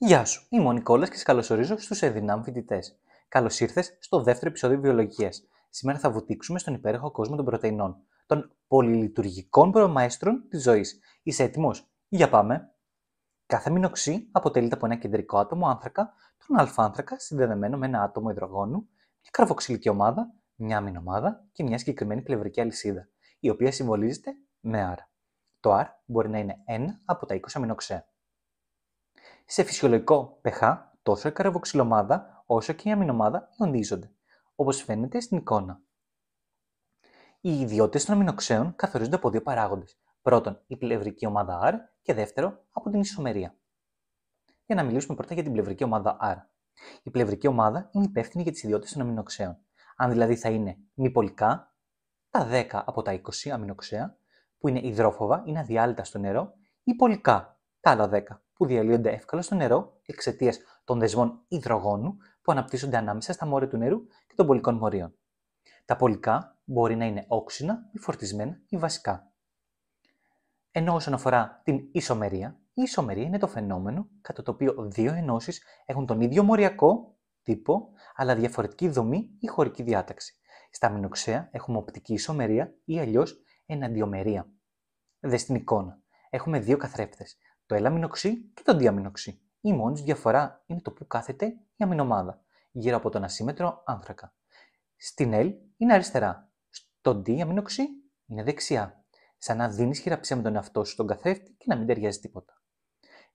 Γεια σου, είμαι ο Νικόλας και σε καλωσορίζω στους Εδυνάμ φοιτητές. Καλώς ήρθες στο δεύτερο επεισόδιο βιολογίας. Σήμερα θα βουτήξουμε στον υπέροχο κόσμο των πρωτεϊνών, των πολυλειτουργικών προμαέστρων της ζωής. Είσαι έτοιμος? Για πάμε! Κάθε αμινοξύ αποτελείται από ένα κεντρικό άτομο άνθρακα, τον α-άνθρακα συνδεδεμένο με ένα άτομο υδρογόνου, μια καρβοξυλική ομάδα, μια αμινομάδα και μια συγκεκριμένη πλευρική αλυσίδα, η οποία συμβολίζεται με R. Το R μπορεί να είναι ένα από τα 20 αμινοξέα. Σε φυσιολογικό pH, τόσο η καρβοξυλομάδα όσο και η αμινομάδα ιονίζονται, όπως φαίνεται στην εικόνα. Οι ιδιότητες των αμινοξέων καθορίζονται από δύο παράγοντες. Πρώτον, η πλευρική ομάδα R και δεύτερο, από την ισομερία. Για να μιλήσουμε πρώτα για την πλευρική ομάδα R. Η πλευρική ομάδα είναι υπεύθυνη για τις ιδιότητες των αμινοξέων. Αν δηλαδή θα είναι μη πολικά, τα 10 από τα 20 αμινοξέα, που είναι υδρόφοβα, είναι αδιάλειτα στο νερό, ή πολικά, τα άλλα 10, που διαλύονται εύκολα στο νερό εξαιτίας των δεσμών υδρογόνου που αναπτύσσονται ανάμεσα στα μόρια του νερού και των πολικών μορίων. Τα πολικά μπορεί να είναι όξινα ή φορτισμένα ή βασικά. Ενώ όσον αφορά την ισομερία, η ισομερία είναι το φαινόμενο κατά το οποίο δύο ενώσεις έχουν τον ίδιο μοριακό τύπο, αλλά διαφορετική δομή ή χωρική διάταξη. Στα αμινοξέα έχουμε οπτική ισομερία ή αλλιώς εναντιομερία. Δες την εικόνα. Έχουμε δύο καθρέφτες, το L-αμινοξύ και το D-αμινοξύ. Η μόνη τους διαφορά είναι το που κάθεται η αμινομάδα, γύρω από τον ασύμμετρο άνθρακα. Στην L είναι αριστερά, στο D-αμινοξύ είναι δεξιά, σαν να δίνεις χειραψία με τον εαυτό σου στον καθρέφτη και να μην ταιριάζει τίποτα.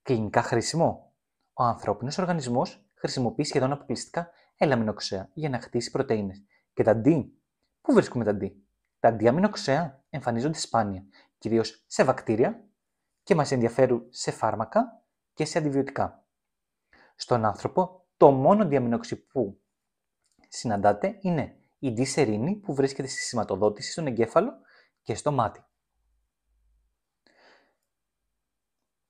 Κλινικά χρήσιμο. Ο ανθρώπινος οργανισμός χρησιμοποιεί σχεδόν αποκλειστικά L-αμινοξέα για να χτίσει πρωτεΐνες. Και τα D, πού βρίσκουμε τα D? Τα D-αμινοξέα εμφανίζονται σπάνια, κυρίως σε βακτήρια και μας ενδιαφέρουν σε φάρμακα και σε αντιβιωτικά. Στον άνθρωπο, το μόνο διαμινοξύ που συναντάται είναι η D-σερίνη που βρίσκεται στη σηματοδότηση στον εγκέφαλο και στο μάτι.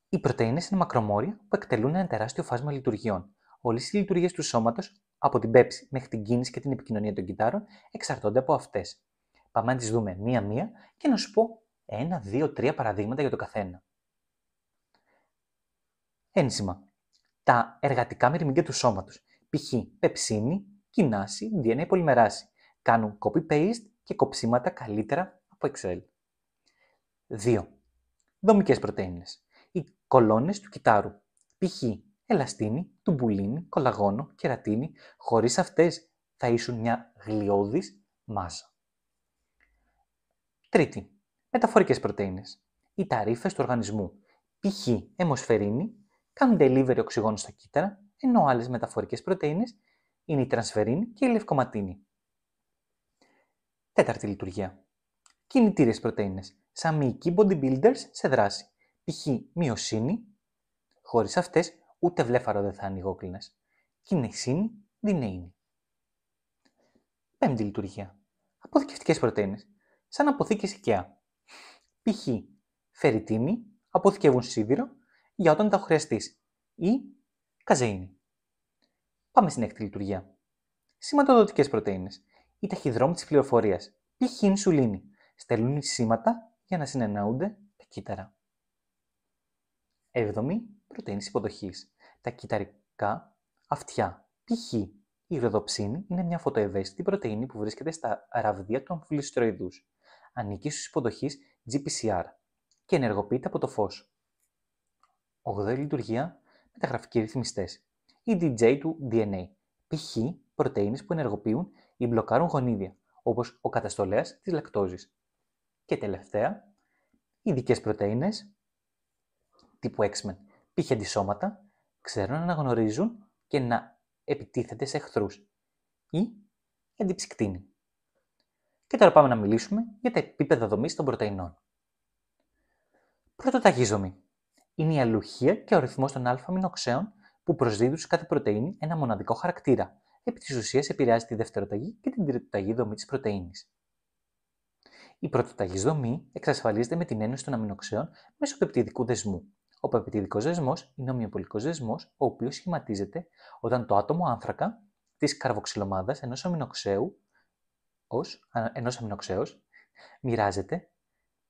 Οι πρωτεΐνες είναι μακρομόρια που εκτελούν ένα τεράστιο φάσμα λειτουργιών. Όλες οι λειτουργίες του σώματος, από την πέψη μέχρι την κίνηση και την επικοινωνία των κυττάρων, εξαρτώνται από αυτές. Πάμε να τις δούμε μία-μία και να σου πω 1, 2, 3 παραδείγματα για το καθένα. Ένζημα. Τα εργατικά μυρμήγκια του σώματος, π.χ. πεψίνη, κινάση, DNA πολυμεράση, κάνουν copy-paste και κοψίματα καλύτερα από Excel. 2. Δομικές πρωτεΐνες. Οι κολόνες του κυττάρου, π.χ. ελαστίνη, τουμπουλίνη, κολαγόνο, κερατίνη, χωρίς αυτές θα ήσουν μια γλιώδης μάζα. 3. Μεταφορικές πρωτεΐνες. Οι ταρύφες του οργανισμού, π.χ. αιμοσφαιρίνη, κάνουν delivery οξυγόνου στα κύτταρα, ενώ άλλες μεταφορικές πρωτεΐνες είναι η τρανσφερίνη και η λευκοματίνη. 4. Λειτουργία. Κινητήριες πρωτεΐνες, σαν μυϊκοί bodybuilders σε δράση, π.χ. μυοσίνη, χωρίς αυτές ούτε βλέφαρο δεν θα είναι αιγόκλινες. Κινεσίνη, δεινεΐνη. 5. Λειτουργία. Αποθηκευτικές πρωτεΐνες, σαν αποθήκες IKEA. Π.χ. φερριτίνη, αποθηκεύουν σίδηρο για όταν τα χρειαστείς, ή καζεΐνη. Πάμε στην 6. λειτουργία. Σηματοδοτικές πρωτεΐνες. Οι ταχυδρόμοι της πληροφορίας, π.χ. ινσουλίνη, στέλνουν σήματα για να συνεννοούνται τα κύτταρα. 7. Πρωτεΐνες υποδοχής. Τα κυτταρικά αυτιά, π.χ. η υγροδοψίνη είναι μια φωτοευαίσθητη πρωτεΐνη που βρίσκεται στα ραβδία του αμφιλιστροειδούς. Ανήκει στους υποδοχείς GPCR και ενεργοποιείται από το φως. 8. Λειτουργία. Μεταγραφικοί ρυθμιστές. Οι DJ του DNA, π.χ. πρωτεΐνες που ενεργοποιούν ή μπλοκάρουν γονίδια, όπως ο καταστολέας της λακτόζης. Και τελευταία, ειδικές πρωτεΐνες τύπου X-Men, π.χ. αντισώματα, ξέρουν να αναγνωρίζουν και να επιτίθεται σε εχθρούς, ή αντιψυκτίνη. Και τώρα πάμε να μιλήσουμε για τα επίπεδα δομής των πρωτεϊνών. Πρωτοταγή δομή. Είναι η αλλουχία και ο ρυθμός των α-αμινοξέων που προσδίδουν σε κάθε πρωτεΐνη ένα μοναδικό χαρακτήρα. Επί της ουσίας επηρεάζει τη δευτεροταγή και την τριτοταγή δομή της πρωτεΐνης. Η πρωτοταγής δομή εξασφαλίζεται με την ένωση των αμινοξέων μέσω πεπτιδικού δεσμού. Ο πεπτιδικός δεσμός είναι ο μυοπολικός δεσμός, ο οποίος σχηματίζεται όταν το άτομο άνθρακα της καρβοξυλομάδας ενός αμινοξέως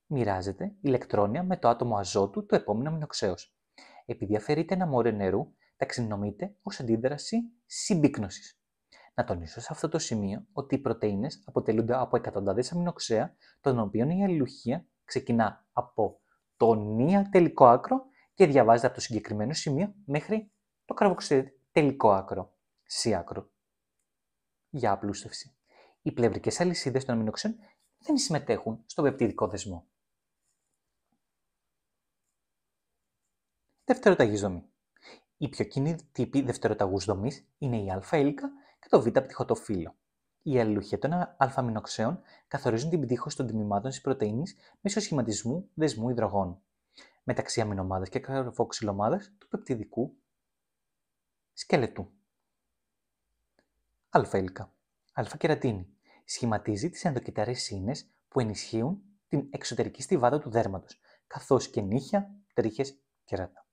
μοιράζεται ηλεκτρόνια με το άτομο αζότου του επόμενου αμινοξέως. Επειδή αφαιρείται ένα μόριο νερού, ταξινομείται ως αντίδραση συμπίκνωσης. Να τονίσω σε αυτό το σημείο ότι οι πρωτεΐνες αποτελούνται από εκατοντάδες αμινοξέα, των οποίων η αλληλουχία ξεκινά από το νία τελικό άκρο και διαβάζεται από το συγκεκριμένο σημείο μέχρι το καρβοξυλτελικό άκρο, C άκρο. Για απλούστευση. Οι πλευρικές αλυσίδες των αμινοξέων δεν συμμετέχουν στο πεπτιδικό δεσμό. Δευτεροταγής δομή. Οι πιο κοινοί τύποι δευτεροταγούς δομής είναι η α-έλικα και το β-πτυχοτοφύλλο. Η αλληλουχία των α-αμινοξέων καθορίζουν την πτύχωση των τμήματων της πρωτεΐνης μέσω σχηματισμού δεσμού υδρογόνου μεταξύ αμινομάδας και καρβοξυλομάδας του πεπτιδικού σκελετού. Α-έλικα. Α-κερατίνη. Σχηματίζει τις ενδοκυταρίες ίνες που ενισχύουν την εξωτερική στιβάδα του δέρματος, καθώς και νύχια, τρίχες, κέρατα.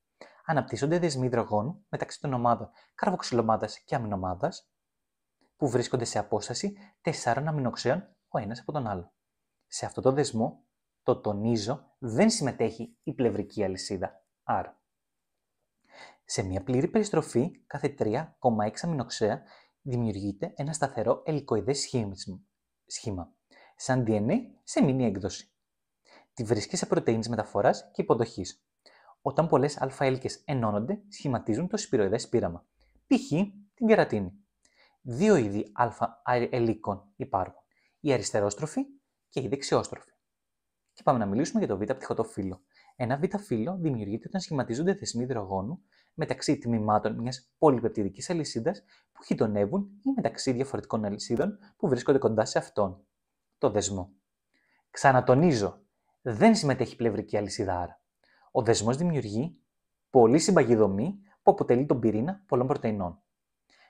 Αναπτύσσονται δεσμοί υδρογόνου μεταξύ των ομάδων καρβοξυλομάδας και αμινομάδας που βρίσκονται σε απόσταση 4 αμινοξέων ο ένας από τον άλλο. Σε αυτό το δεσμό, το τονίζω, δεν συμμετέχει η πλευρική αλυσίδα R. Σε μια πλήρη περιστροφή, κάθε 3,6 αμινοξέα δημιουργείται ένα σταθερό ελικοειδές σχήμα, σαν DNA σε μίνι έκδοση. Τη βρίσκει σε πρωτεΐνες μεταφοράς και υποδοχής. Όταν πολλές α-έλικες ενώνονται, σχηματίζουν το σπυροειδές πείραμα, π.χ. την κερατίνη. Δύο είδη α-ελίκων υπάρχουν, η αριστερόστροφη και η δεξιόστροφη. Και πάμε να μιλήσουμε για το β-πτυχοτοφύλλο. Ένα β-φύλλο δημιουργείται όταν σχηματίζονται δεσμοί υδρογόνου μεταξύ τμήματων μιας πολυπεπτιδικής αλυσίδας που χιτωνεύουν ή μεταξύ διαφορετικών αλυσίδων που βρίσκονται κοντά σε αυτόν, το δεσμό. Ξανατονίζω, δεν συμμετέχει η πλευρική αλυσίδα άρα. Ο δεσμός δημιουργεί πολύ συμπαγή δομή που αποτελεί τον πυρήνα πολλών πρωτεϊνών.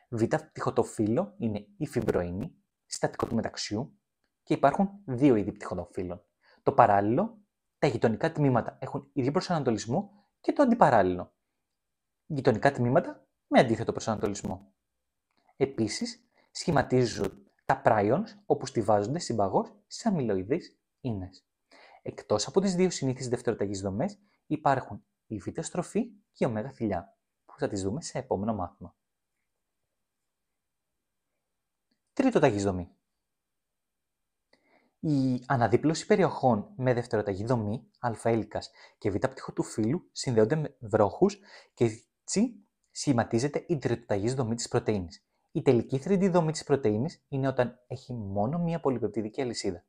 Β-πτυχοτοφύλλο είναι η φιμπροίνη, συστατικό του μεταξιού και υπάρχουν δύο είδη πτυχοτοφύλλων. Το παράλληλο, τα γειτονικά τμήματα έχουν ίδιο προσανατολισμό και το αντιπαράλληλο. Γειτονικά τμήματα με αντίθετο προσανατολισμό. Επίσης, σχηματίζουν τα prions όπου στιβάζονται συμπαγώς σε αμυλοειδείς ίνες. Εκτός από τις δύο συνήθεις δευτεροταγείς δομές, υπάρχουν η β-στροφή και η ω-θηλιά, που θα τις δούμε σε επόμενο μάθημα. Τρίτοταγής δομή. Η αναδίπλωση περιοχών με δευτεροταγή δομή α-έλικας και β-πτυχοτοφύλλου συνδέονται με βρόχους και έτσι σχηματίζεται η τριτοταγής δομή της πρωτεΐνης. Η τελική θρητή δομή της πρωτεΐνης είναι όταν έχει μόνο μία πολυπεπτιδική αλυσίδα.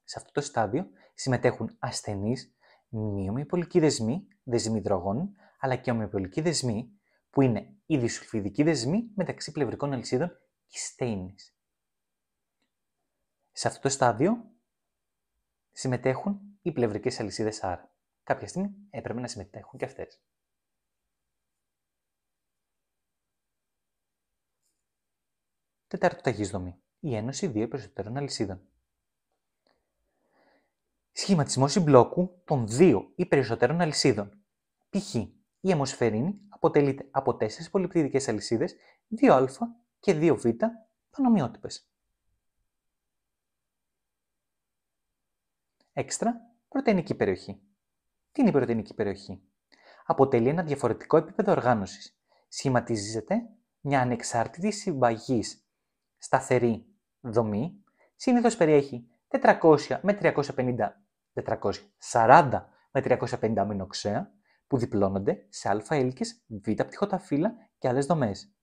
Σε αυτό το στάδιο συμμετέχουν ασθενείς μειομυοπολικοί δεσμοί, δεσμοί υδρογόνων, αλλά και ομοιοπολικοί δεσμοί, που είναι οι δισουλφιδικοί δεσμοί μεταξύ πλευρικών αλυσίδων κυστέινης. Σε αυτό το στάδιο συμμετέχουν οι πλευρικές αλυσίδες R. Κάποια στιγμή έπρεπε να συμμετέχουν και αυτές. Τετάρτοταγής δομή. Η ένωση δύο ή περισσότερων αλυσίδων. Σχηματισμός συμπλόκου των δύο ή περισσότερων αλυσίδων. Π.χ. η αιμοσφαιρίνη αποτελείται από 4 πολυπεπτιδικές αλυσίδες, 2α και 2β πανομοιότυπες. Έξτρα, πρωτεϊνική περιοχή. Τι είναι η πρωτεϊνική περιοχή? Αποτελεί ένα διαφορετικό επίπεδο οργάνωσης. Σχηματίζεται μια ανεξάρτητη συμπαγής σταθερή δομή, συνήθως περιέχει 400 με 440 με 350 αμινοξέα που διπλώνονται σε α-έλικες, β-πτυχοταφύλλα και άλλες δομές.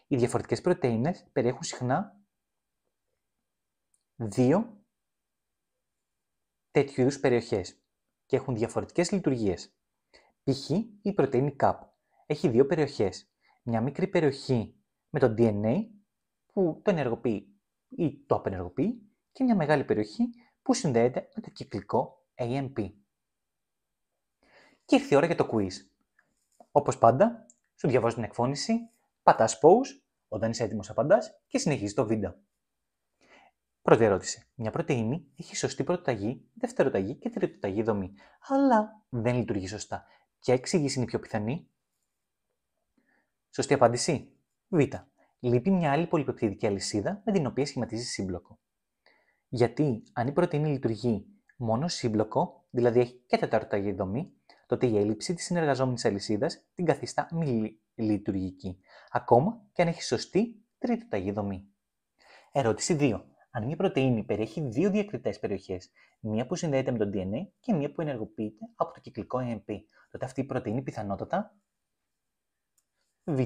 Οι διαφορετικές πρωτεΐνες περιέχουν συχνά δύο τέτοιου είδους περιοχές και έχουν διαφορετικές λειτουργίες. Π.χ. η πρωτεΐνη CAP έχει δύο περιοχές. Μια μικρή περιοχή με το DNA που το ενεργοποιεί ή το απενεργοποιεί και μια μεγάλη περιοχή που συνδέεται με το κυκλικό AMP. Και ήρθε η ώρα για το quiz. Όπως πάντα, σου διαβάζω την εκφώνηση, πατάς pause, όταν είσαι έτοιμος απαντάς και συνεχίζεις το βίντεο. Πρώτη ερώτηση. Μια πρωτεΐνη έχει σωστή πρωτοταγή, δευτεροταγή και τριτοταγή δομή, αλλά δεν λειτουργεί σωστά. Ποια εξήγηση είναι η πιο πιθανή? Σωστή απάντηση. Β. Λείπει μια άλλη πολυπεπτιδική αλυσίδα με την οποία σχηματίζει σύμπλοκο. Γιατί αν η πρωτεΐνη λειτουργεί μόνο σύμπλοκο, δηλαδή έχει και τεταρτοταγή δομή, τότε η έλλειψη της συνεργαζόμενης αλυσίδας την καθιστά μη λειτουργική, ακόμα και αν έχει σωστή τρίτοταγή δομή. Ερώτηση 2. Αν μια πρωτεΐνη περιέχει δύο διακριτές περιοχές, μία που συνδέεται με το DNA και μία που ενεργοποιείται από το κυκλικό AMP, τότε αυτή η πρωτεΐνη πιθανότατα Β.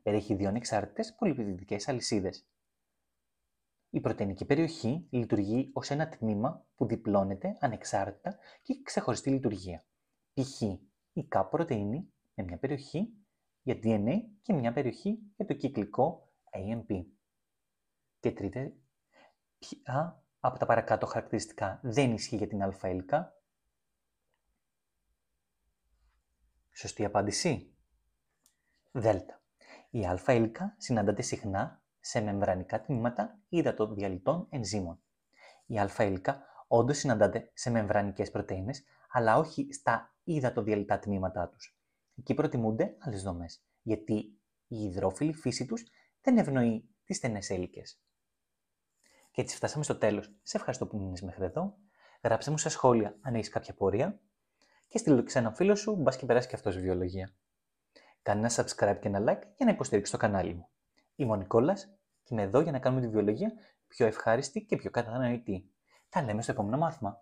Περιέχει δύο ανεξάρτητες πολυπeptidικές αλυσίδες. Η πρωτεϊνική περιοχή λειτουργεί ως ένα τμήμα που διπλώνεται ανεξάρτητα και έχει ξεχωριστή λειτουργία. Π.χ. η K πρωτεΐνη με μια περιοχή για DNA και μια περιοχή για το κυκλικό AMP. Και τρίτη, ποια από τα παρακάτω χαρακτηριστικά δεν ισχύει για την αλφα έλικα? Σωστή απάντηση. Δέλτα. Η αλφα έλικα συναντάται συχνά σε μεμβρανικά τμήματα υδατοδιαλυτών ενζύμων. Η αλφα έλικα όντως συναντάται σε μεμβρανικές πρωτεΐνες, αλλά όχι στα υδατοδιαλυτά τμήματά τους. Εκεί προτιμούνται άλλες δομές, γιατί η υδρόφιλη φύση τους δεν ευνοεί τις στενές έλικες. Και έτσι φτάσαμε στο τέλος. Σε ευχαριστώ που μείνες μέχρι εδώ. Γράψε μου στα σχόλια αν έχεις κάποια απορία και στείλ το σε έναν φίλο σου, μπας και περάσει και αυτός βιολογία. Κάνε ένα subscribe και ένα like για να υποστηρίξεις το κανάλι μου. Είμαι ο Νικόλας και είμαι εδώ για να κάνουμε τη βιολογία πιο ευχάριστη και πιο κατανοητή. Τα λέμε στο επόμενο μάθημα.